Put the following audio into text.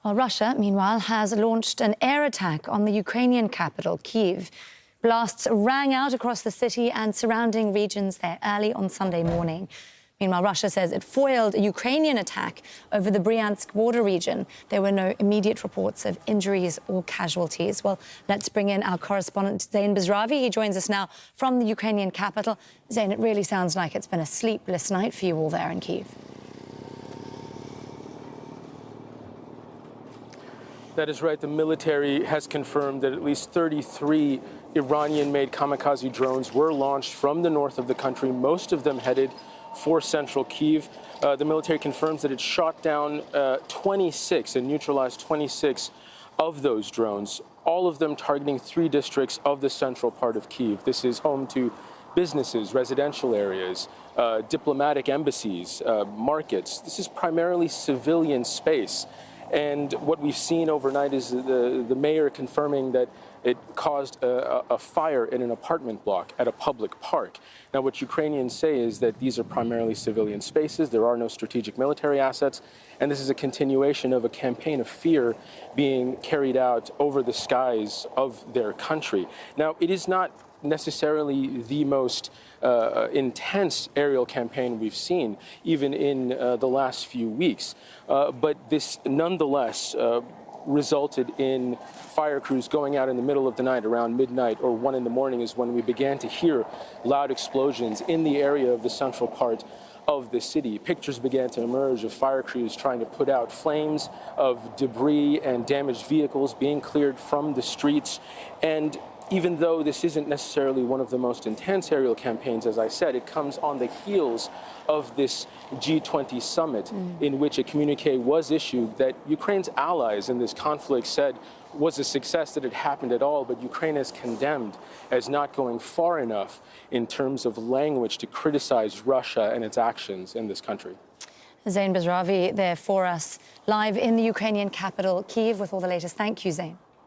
Well, Russia, meanwhile, has launched an air attack on the Ukrainian capital, Kyiv. Blasts rang out across the city and surrounding regions there early on Sunday morning. Meanwhile, Russia says it foiled a Ukrainian attack over the Bryansk border region. There were no immediate reports of injuries or casualties. Well, let's bring in our correspondent, Zein Basravi. He joins us now from the Ukrainian capital. Zein, it really sounds like it's been a sleepless night for you all there in Kyiv. That is right. The military has confirmed that at least 33 Iranian-made kamikaze drones were launched from the north of the country, most of them headed for central Kyiv. The military confirms that it shot down 26 and neutralized 26 of those drones, all of them targeting 3 districts of the central part of Kyiv. This is home to businesses, residential areas, diplomatic embassies, markets. This is primarily civilian space. And what we've seen overnight is the mayor confirming that it caused a fire in an apartment block at a public park. Now, what Ukrainians say is that these are primarily civilian spaces. There are no strategic military assets. And this is a continuation of a campaign of fear being carried out over the skies of their country. Now, it is not necessarily the most intense aerial campaign we've seen, even in the last few weeks. But this nonetheless resulted in fire crews going out in the middle of the night around midnight or 1 in the morning is when we began to hear loud explosions in the area of the central part of the city. Pictures began to emerge of fire crews trying to put out flames, of debris and damaged vehicles being cleared from the streets. And even though this isn't necessarily one of the most intense aerial campaigns, as I said, it comes on the heels of this G20 summit in which a communique was issued that Ukraine's allies in this conflict said was a success that it happened at all, but Ukraine is condemned as not going far enough in terms of language to criticize Russia and its actions in this country. Zein Basravi there for us live in the Ukrainian capital, Kyiv, with all the latest. Thank you, Zein.